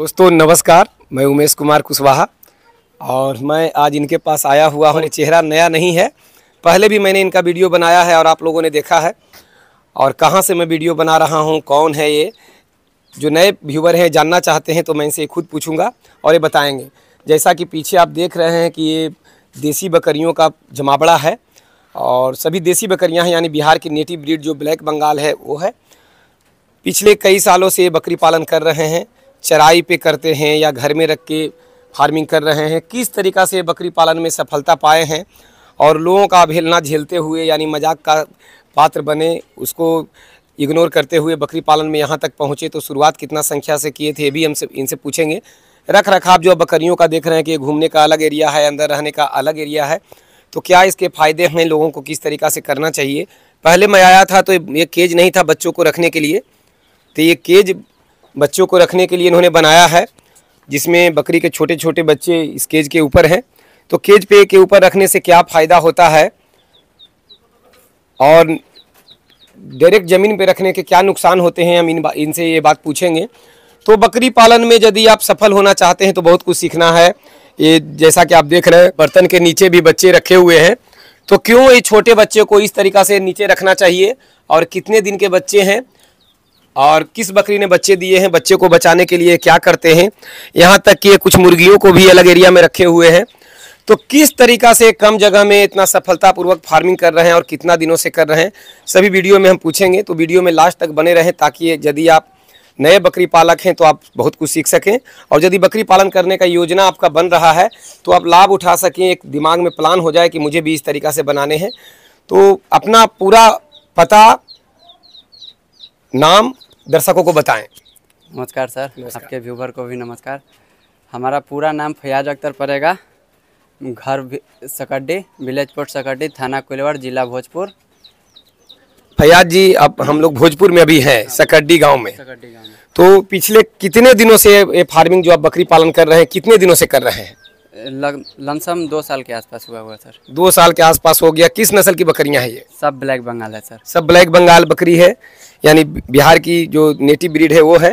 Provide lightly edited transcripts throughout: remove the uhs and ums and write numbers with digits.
दोस्तों नमस्कार, मैं उमेश कुमार कुशवाहा और मैं आज इनके पास आया हुआ हूँ। चेहरा नया नहीं है, पहले भी मैंने इनका वीडियो बनाया है और आप लोगों ने देखा है। और कहाँ से मैं वीडियो बना रहा हूँ, कौन है ये, जो नए व्यूवर हैं जानना चाहते हैं तो मैं इनसे खुद पूछूंगा और ये बताएंगे। जैसा कि पीछे आप देख रहे हैं कि ये देसी बकरियों का जमावड़ा है और सभी देसी बकरियाँ हैं, यानी बिहार की नेटिव ब्रीड जो ब्लैक बंगाल है वो है। पिछले कई सालों से ये बकरी पालन कर रहे हैं, चराई पे करते हैं या घर में रख के फार्मिंग कर रहे हैं। किस तरीक़ा से बकरी पालन में सफलता पाए हैं और लोगों का अवहेलना झेलते हुए यानी मजाक का पात्र बने, उसको इग्नोर करते हुए बकरी पालन में यहाँ तक पहुँचे, तो शुरुआत कितना संख्या से किए थे ये भी हमसे इनसे पूछेंगे। रख रखाव जो बकरियों का देख रहे हैं कि घूमने का अलग एरिया है, अंदर रहने का अलग एरिया है, तो क्या इसके फ़ायदे हैं, लोगों को किस तरीक़ा से करना चाहिए। पहले मैं आया था तो ये केज नहीं था बच्चों को रखने के लिए, तो ये केज बच्चों को रखने के लिए इन्होंने बनाया है, जिसमें बकरी के छोटे छोटे बच्चे इस केज के ऊपर हैं। तो केज पे के ऊपर रखने से क्या फ़ायदा होता है और डायरेक्ट ज़मीन पे रखने के क्या नुकसान होते हैं, हम इनसे ये बात पूछेंगे। तो बकरी पालन में यदि आप सफल होना चाहते हैं तो बहुत कुछ सीखना है। ये जैसा कि आप देख रहे हैं बर्तन के नीचे भी बच्चे रखे हुए हैं, तो क्यों ये छोटे बच्चे को इस तरीक़ा से नीचे रखना चाहिए और कितने दिन के बच्चे हैं और किस बकरी ने बच्चे दिए हैं, बच्चे को बचाने के लिए क्या करते हैं, यहाँ तक कि कुछ मुर्गियों को भी अलग एरिया में रखे हुए हैं। तो किस तरीक़ा से कम जगह में इतना सफलतापूर्वक फार्मिंग कर रहे हैं और कितना दिनों से कर रहे हैं, सभी वीडियो में हम पूछेंगे। तो वीडियो में लास्ट तक बने रहें ताकि यदि आप नए बकरी पालक हैं तो आप बहुत कुछ सीख सकें, और यदि बकरी पालन करने का योजना आपका बन रहा है तो आप लाभ उठा सकें, एक दिमाग में प्लान हो जाए कि मुझे भी इस तरीक़ा से बनाने हैं। तो अपना पूरा पता, नाम दर्शकों को बताएं। नमस्कार सर, आपके व्यूवर को भी नमस्कार। हमारा पूरा नाम फयाज अख्तर पड़ेगा, घर सकड्डी, विलेज पोर्ट सकड्डी, थाना कोइलवर, जिला भोजपुर। फयाज जी, अब हम लोग भोजपुर में अभी हैं, सकड्डी गांव में। तो पिछले कितने दिनों से ये फार्मिंग जो आप बकरी पालन कर रहे हैं, कितने दिनों से कर रहे हैं? लमसम 2 साल के आसपास हुआ सर। 2 साल के आसपास हो गया। किस नस्ल की बकरियां हैं ये? सब ब्लैक बंगाल है सर। सब ब्लैक बंगाल बकरी है, यानी बिहार की जो नेटिव ब्रीड है वो है।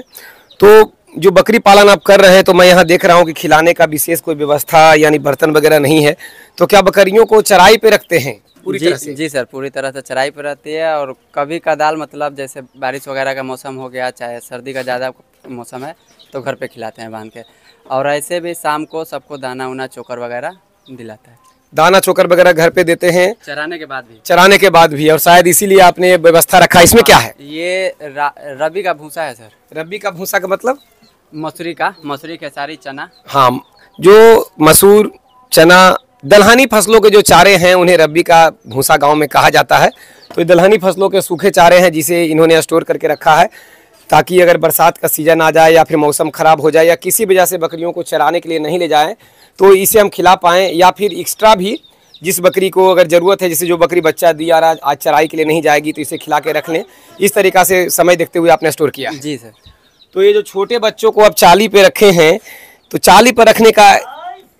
तो जो बकरी पालन आप कर रहे हैं, तो मैं यहाँ देख रहा हूँ कि खिलाने का विशेष कोई व्यवस्था यानी बर्तन वगैरह नहीं है, तो क्या बकरियों को चराई पे रखते हैं पूरी तरह से? जी सर, पूरी तरह से चराई पे रहती है। और कभी कदाल मतलब जैसे बारिश वगैरह का मौसम हो गया, चाहे सर्दी का ज़्यादा मौसम है, तो घर पे खिलाते हैं बांध के। और ऐसे भी शाम को सबको दाना उना चोकर वगैरह दिलाता है। दाना चोकर वगैरह घर पे देते हैं चराने के बाद भी? चराने के बाद भी, और शायद इसीलिए आपने ये व्यवस्था रखा। इसमें क्या है? ये रबी का भूसा है सर। रबी का भूसा का मतलब? मसूरी खेसारी चना। हाँ, जो मसूर, चना, दलहनी फसलों के जो चारे हैं उन्हें रबी का भूसा गांव में कहा जाता है। तो ये दलहनी फसलों के सूखे चारे हैं जिसे इन्होंने स्टोर करके रखा है, ताकि अगर बरसात का सीज़न आ जाए या फिर मौसम ख़राब हो जाए या किसी वजह से बकरियों को चराने के लिए नहीं ले जाएं, तो इसे हम खिला पाएँ। या फिर एक्स्ट्रा भी जिस बकरी को अगर ज़रूरत है, जैसे जो बकरी बच्चा दिया रहा आज चराई के लिए नहीं जाएगी, तो इसे खिला के रख लें। इस तरीक़ा से समय देखते हुए आपने स्टोर किया? जी सर। तो ये जो छोटे बच्चों को अब चाली पे रखे हैं, तो चाली पर रखने का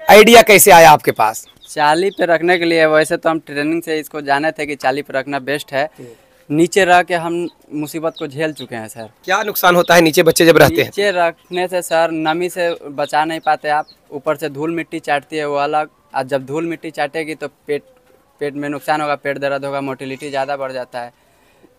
आइडिया कैसे आया आपके पास? चाली पे रखने के लिए वैसे तो हम ट्रेनिंग से इसको जाने थे कि चाली पे रखना बेस्ट है। नीचे रह के हम मुसीबत को झेल चुके हैं सर। क्या नुकसान होता है नीचे बच्चे जब रहते हैं? नीचे रखने से सर नमी से बचा नहीं पाते आप, ऊपर से धूल मिट्टी चाटती है वो अलग। और जब धूल मिट्टी चाटेगी तो पेट में नुकसान होगा, पेट दर्द होगा, मोटिलिटी ज़्यादा बढ़ जाता है।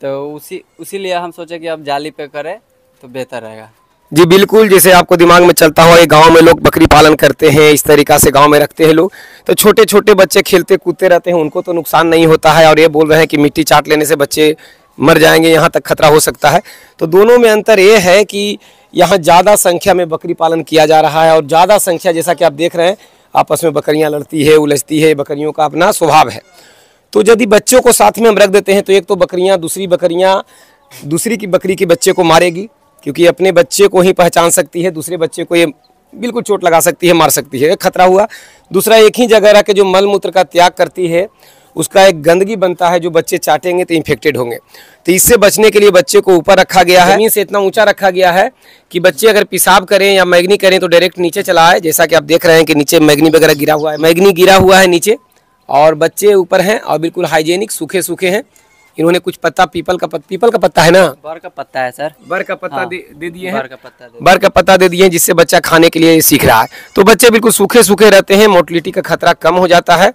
तो उसीलिए हम सोचे कि अब जाली पे करें तो बेहतर रहेगा। जी बिल्कुल, जैसे आपको दिमाग में चलता हो, ये गांव में लोग बकरी पालन करते हैं, इस तरीक़ा से गांव में रखते हैं लोग, तो छोटे छोटे बच्चे खेलते कूदते रहते हैं, उनको तो नुकसान नहीं होता है। और ये बोल रहे हैं कि मिट्टी चाट लेने से बच्चे मर जाएंगे, यहाँ तक खतरा हो सकता है। तो दोनों में अंतर ये है कि यहाँ ज़्यादा संख्या में बकरी पालन किया जा रहा है, और ज़्यादा संख्या जैसा कि आप देख रहे हैं आपस में बकरियाँ लड़ती है, उलझती है, बकरियों का अपना स्वभाव है। तो यदि बच्चों को साथ में हम रख देते हैं तो एक तो बकरियाँ दूसरी की बकरी के बच्चे को मारेगी, क्योंकि अपने बच्चे को ही पहचान सकती है, दूसरे बच्चे को ये बिल्कुल चोट लगा सकती है, मार सकती है, एक खतरा हुआ। दूसरा, एक ही जगह रह के जो मल मूत्र का त्याग करती है उसका एक गंदगी बनता है, जो बच्चे चाटेंगे तो इन्फेक्टेड होंगे। तो इससे बचने के लिए बच्चे को ऊपर रखा गया है, जमीन से इतना ऊंचा रखा गया है कि बच्चे अगर पेशाब करें या मैगनी करें तो डायरेक्ट नीचे चला आए। जैसा कि आप देख रहे हैं कि नीचे मैगनी वगैरह गिरा हुआ है, मैगनी गिरा हुआ है नीचे, और बच्चे ऊपर हैं और बिल्कुल हाइजेनिक सूखे सूखे हैं। इन्होंने कुछ पत्ता पीपल का पत्ता है ना, बर का पत्ता है सर। बर का पत्ता हाँ, दे दिए हैं। बर का पत्ता दे बर का पत्ता दे दिए हैं, जिससे बच्चा खाने के लिए सीख रहा है। तो बच्चे बिल्कुल सूखे सूखे रहते हैं, मोटिलिटी का खतरा कम हो जाता है,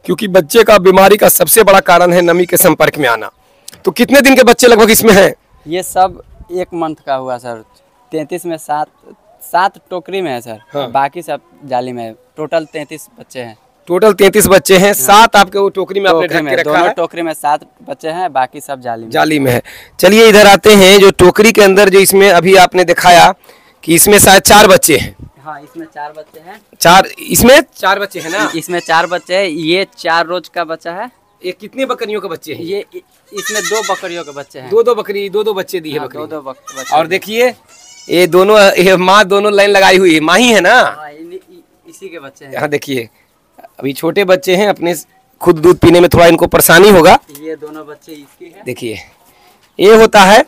क्योंकि बच्चे का बीमारी का सबसे बड़ा कारण है नमी के संपर्क में आना। तो कितने दिन के बच्चे लगभग इसमें हैं? ये सब 1 मंथ का हुआ सर। 33 में 7 टोकरी में है सर। हाँ। बाकी सब जाली में है। टोटल 33 बच्चे हैं। टोटल 33 बच्चे हैं, 7 आपके वो टोकरी में आपने टोकरी ढक में के रखा दोनों है। टोकरी में 7 बच्चे हैं, बाकी सब जाली में। जाली में है। चलिए इधर आते हैं, जो टोकरी के अंदर जो इसमें अभी आपने दिखाया कि इसमें शायद 4 बच्चे हैं। हाँ, इसमें 4 बच्चे हैं। 4 इसमें 4 बच्चे हैं ना? इसमें 4 बच्चे हैं। ये 4 रोज का बच्चा है। ये कितने बकरियों के बच्चे हैं? ये इसमें 2 बकरियों के बच्चे हैं। 2 बकरी, 2 बच्चे दिए हाँ, बकरी। 2 बच्चे। और देखिए ये दोनों, ये माँ दोनों लाइन लगाई हुई है, माँ ही है ना? हाँ, इसी के बच्चे हैं। यहाँ देखिए अभी छोटे बच्चे हैं, अपने खुद दूध पीने में थोड़ा इनको परेशानी होगा। ये दोनों बच्चे इसके हैं। देखिए ये होता है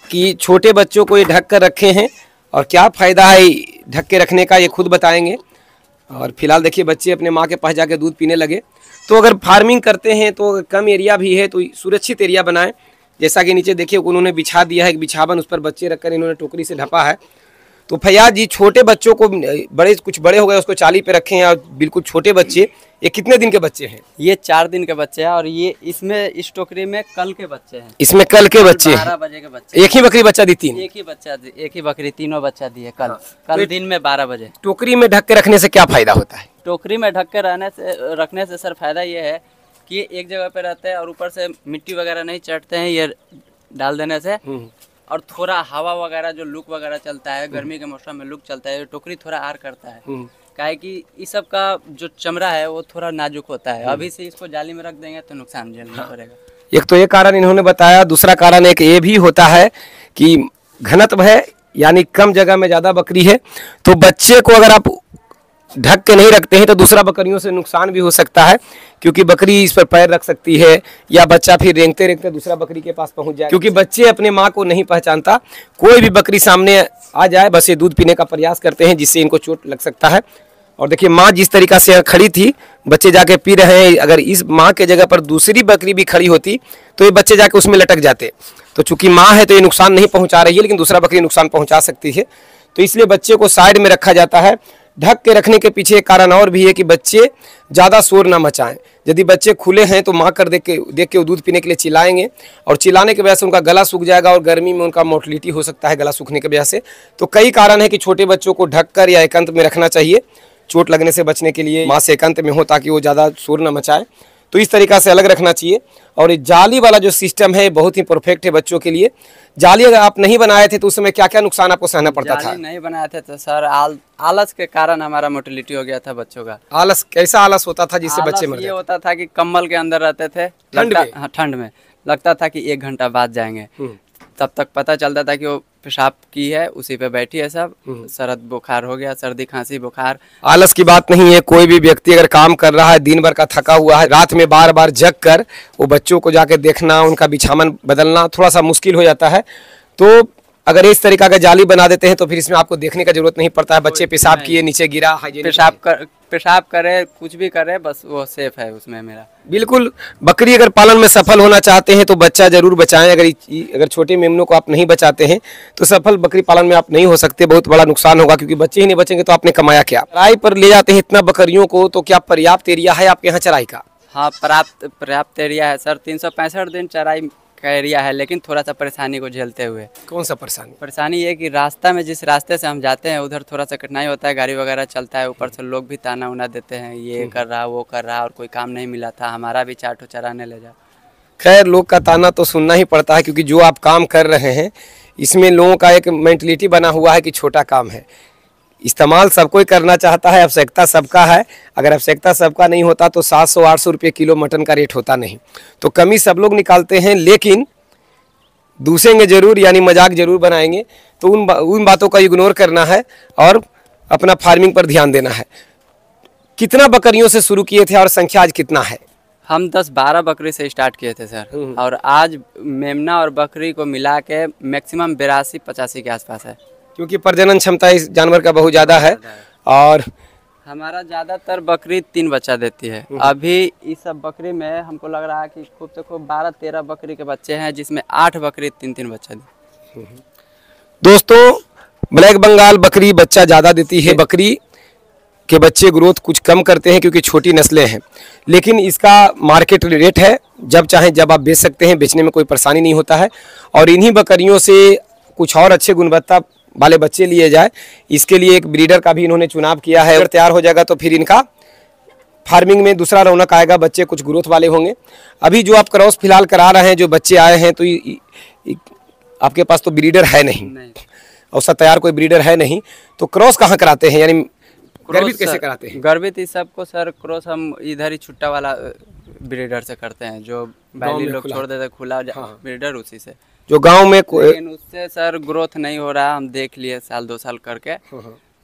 कि छोटे बच्चों को ये ढक कर रखे हैं, और क्या फ़ायदा है ढक के रखने का ये खुद बताएंगे। और फिलहाल देखिए बच्चे अपने माँ के पास जाके दूध पीने लगे। तो अगर फार्मिंग करते हैं तो कम एरिया भी है तो सुरक्षित एरिया बनाएं। जैसा कि नीचे देखिए उन्होंने बिछा दिया है एक बिछावन, उस पर बच्चे रखकर इन्होंने टोकरी से ढपा है। तो फैयाज जी, छोटे बच्चों को कुछ बड़े हो गए उसको चाली पे रखे हैं, और बिल्कुल छोटे बच्चे, ये कितने दिन के बच्चे हैं? ये 4 दिन के बच्चे हैं, और ये इसमें इस टोकरी में कल के बच्चे हैं। इसमें कल के बच्चे हैं। 12 बजे के बच्चे। एक ही बकरी बच्चा दी? 3 एक ही बकरी तीनों बच्चा दिए कल। कल दिन में 12 बजे। टोकरी में ढक के रखने से क्या फायदा होता है? टोकरी में ढक के रखने से सर फायदा ये है कि ये एक जगह पे रहते हैं, और ऊपर से मिट्टी वगैरह नहीं चढ़ते हैं ये डाल देने से। और थोड़ा हवा वगैरह जो लुक वगैरह चलता है, गर्मी के मौसम में लुक चलता है, टोकरी थोड़ा आर करता है। काहे कि इस सब का जो चमड़ा है वो थोड़ा नाजुक होता है। अभी से इसको जाली में रख देंगे तो नुकसान झेलना पड़ेगा। एक तो ये कारण इन्होंने बताया, दूसरा कारण एक ये भी होता है कि घनत्व है, यानी कम जगह में ज़्यादा बकरी है, तो बच्चे को अगर आप ढक के नहीं रखते हैं तो दूसरा बकरियों से नुकसान भी हो सकता है, क्योंकि बकरी इस पर पैर रख सकती है, या बच्चा फिर रेंगते रेंगते दूसरा बकरी के पास पहुंच जाए, क्योंकि बच्चे अपने माँ को नहीं पहचानता। कोई भी बकरी सामने आ जाए बस ये दूध पीने का प्रयास करते हैं, जिससे इनको चोट लग सकता है। और देखिए माँ जिस तरीक़ा से खड़ी थी, बच्चे जाके पी रहे हैं, अगर इस माँ के जगह पर दूसरी बकरी भी खड़ी होती तो ये बच्चे जाके उसमें लटक जाते। तो चूंकि माँ है तो ये नुकसान नहीं पहुँचा रही है, लेकिन दूसरा बकरी नुकसान पहुँचा सकती है। तो इसलिए बच्चे को साइड में रखा जाता है। ढक के रखने के पीछे एक कारण और भी है कि बच्चे ज़्यादा शोर ना मचाएं। यदि बच्चे खुले हैं तो माँ कर देख के वो दूध पीने के लिए चिल्लाएंगे, और चिल्लाने की वजह से उनका गला सूख जाएगा, और गर्मी में उनका मोटिलिटी हो सकता है गला सूखने की वजह से। तो कई कारण है कि छोटे बच्चों को ढककर या एकांत में रखना चाहिए, चोट लगने से बचने के लिए माँ से एकांत में हो, ताकि वो ज़्यादा शोर ना मचाए। तो इस तरीक़ा से अलग रखना चाहिए। और ये जाली वाला जो सिस्टम है बहुत ही परफेक्ट है बच्चों के लिए। जाली अगर आप नहीं बनाए थे तो उस समय क्या क्या नुकसान आपको सहना पड़ता था? नहीं बनाए थे तो सर आलस के कारण हमारा मोटिलिटी हो गया था बच्चों का। आलस? कैसा आलस होता था जिससे बच्चे मर ये होता था कि कम्बल के अंदर रहते थे ठंड में। हाँ, ठंड में लगता था कि 1 घंटा बाद जाएंगे, तब तक पता चलता था कि वो पेशाब की है, उसी पे बैठी है सब। सरद बुखार हो गया, सर्दी खांसी बुखार। आलस की बात नहीं है, कोई भी व्यक्ति अगर काम कर रहा है, दिन भर का थका हुआ है, रात में बार बार जग कर वो बच्चों को जाके देखना, उनका बिछावन बदलना थोड़ा सा मुश्किल हो जाता है। तो अगर इस तरीका का जाली बना देते हैं तो फिर इसमें आपको देखने का जरूरत नहीं पड़ता है। बच्चे पेशाब किए, नीचे गिरा, पेशाब करे, कुछ भी करे, बस वो सेफ है उसमें मेरा। बिल्कुल। बकरी अगर पालन में सफल होना चाहते हैं तो बच्चा जरूर बचाएं। अगर छोटे मेमनों को आप नहीं बचाते हैं तो सफल बकरी पालन में आप नहीं हो सकते, बहुत बड़ा नुकसान होगा, क्योंकि बच्चे ही नहीं बचेंगे तो आपने कमाया क्या? चराई पर ले जाते हैं इतना बकरियों को, तो क्या पर्याप्त एरिया है आपके यहाँ चराई का? हाँ, पर्याप्त एरिया है सर। 365 दिन चराई का एरिया है, लेकिन थोड़ा सा परेशानी को झेलते हुए। कौन सा परेशानी? परेशानी ये कि रास्ता में जिस रास्ते से हम जाते हैं उधर थोड़ा सा कठिनाई होता है, गाड़ी वगैरह चलता है, ऊपर से लोग भी ताना उना देते हैं, ये कर रहा वो कर रहा, और कोई काम नहीं मिला था, हमारा भी चाटो चराने ले जाओ। खैर, लोग का ताना तो सुनना ही पड़ता है, क्योंकि जो आप काम कर रहे हैं इसमें लोगों का एक मेंटलिटी बना हुआ है कि छोटा काम है। इस्तेमाल सबको ही करना चाहता है, आवश्यकता सबका है। अगर आवश्यकता सबका नहीं होता तो 700-800 रुपये किलो मटन का रेट होता नहीं। तो कमी सब लोग निकालते हैं, लेकिन दूसरेंगे जरूर, यानी मजाक जरूर बनाएंगे। तो उन बातों का इग्नोर करना है और अपना फार्मिंग पर ध्यान देना है। कितना बकरियों से शुरू किए थे और संख्या आज कितना है? हम 10-12 बकरी से स्टार्ट किए थे सर, और आज मेमना और बकरी को मिला के मैक्सिमम 82-85 के आसपास है। क्योंकि प्रजनन क्षमता इस जानवर का बहुत ज़्यादा है, और हमारा ज़्यादातर बकरी 3 बच्चा देती है। अभी इस सब बकरी में हमको लग रहा है कि खूब से खूब 12-13 बकरी के बच्चे हैं, जिसमें 8 बकरी 3-3 बच्चा दी। दोस्तों, ब्लैक बंगाल बकरी बच्चा ज़्यादा देती है। बकरी के बच्चे ग्रोथ कुछ कम करते हैं क्योंकि छोटी नस्लें हैं, लेकिन इसका मार्केट रेट है, जब चाहें जब आप बेच सकते हैं, बेचने में कोई परेशानी नहीं होता है। और इन्हीं बकरियों से कुछ और अच्छे गुणवत्ता वाले बच्चे लिए जाए, इसके लिए एक ब्रीडर का भी इन्होंने चुनाव किया है। अगर तैयार हो जाएगा तो फिर इनका फार्मिंग में दूसरा रौनक आएगा, बच्चे कुछ ग्रोथ वाले होंगे। अभी जो आप क्रॉस फिलहाल करा रहे हैं, जो बच्चे आए हैं, तो आपके पास तो ब्रीडर है नहीं, और सब तैयार कोई ब्रीडर है नहीं, तो क्रॉस कहाँ कराते हैं, यानी गर्भित कैसे कराते हैं? गर्भित इस सबको सर क्रॉस हम इधर ही छुट्टा वाला ब्रीडर से करते हैं, जो बैली लोग छोड़ देते खुला ब्रीडर, उसी से। जो गांव में लेकिन उससे सर ग्रोथ नहीं हो रहा, हम देख लिए साल 2 साल करके,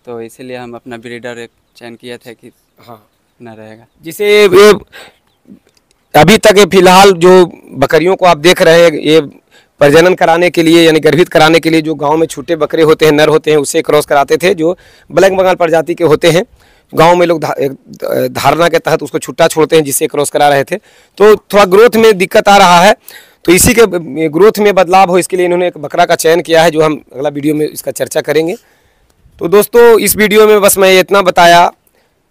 तो इसीलिए हम अपना ब्रीडर एक चयन किए थे कि न रहेगा। जिसे अभी तक फिलहाल जो बकरियों को आप देख रहे हैं, ये प्रजनन कराने के लिए यानी गर्भित कराने के लिए जो गांव में छोटे बकरे होते हैं, नर होते हैं, उससे क्रॉस कराते थे, जो ब्लैक बंगाल प्रजाति के होते हैं। गांव में लोग धारणा के तहत उसको छुट्टा छोड़ते हैं, जिससे क्रॉस करा रहे थे। तो थोड़ा ग्रोथ में दिक्कत आ रहा है, तो इसी के ग्रोथ में बदलाव हो, इसके लिए इन्होंने एक बकरा का चयन किया है, जो हम अगला वीडियो में इसका चर्चा करेंगे। तो दोस्तों, इस वीडियो में बस मैं इतना बताया।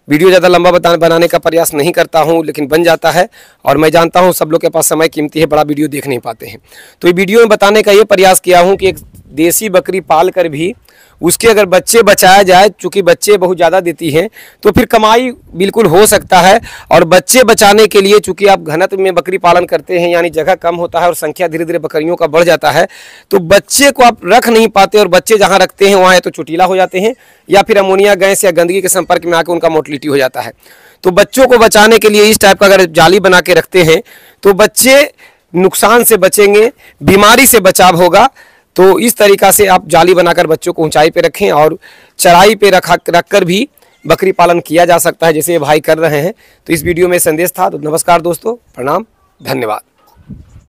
वीडियो ज़्यादा लंबा बनाने का प्रयास नहीं करता हूं, लेकिन बन जाता है, और मैं जानता हूं सब लोग के पास समय कीमती है, बड़ा वीडियो देख नहीं पाते हैं। तो ये वीडियो में बताने का ये प्रयास किया हूं कि एक देसी बकरी पाल कर भी उसके अगर बच्चे बचाया जाए, चूँकि बच्चे बहुत ज़्यादा देती हैं, तो फिर कमाई बिल्कुल हो सकता है। और बच्चे बचाने के लिए, चूँकि आप घनत्व में बकरी पालन करते हैं, यानी जगह कम होता है और संख्या धीरे धीरे बकरियों का बढ़ जाता है, तो बच्चे को आप रख नहीं पाते, और बच्चे जहाँ रखते हैं वहाँ या तो चोटीला हो जाते हैं, या फिर अमोनिया गैस या गंदगी के संपर्क में आकर उनका मोर्टलिटी हो जाता है। तो बच्चों को बचाने के लिए इस टाइप का अगर जाली बना के रखते हैं, तो बच्चे नुकसान से बचेंगे, बीमारी से बचाव होगा। तो इस तरीक़ा से आप जाली बनाकर बच्चों को ऊंचाई पे रखें, और चराई पे रखकर भी बकरी पालन किया जा सकता है, जैसे ये भाई कर रहे हैं। तो इस वीडियो में संदेश था। तो नमस्कार दोस्तों, प्रणाम, धन्यवाद।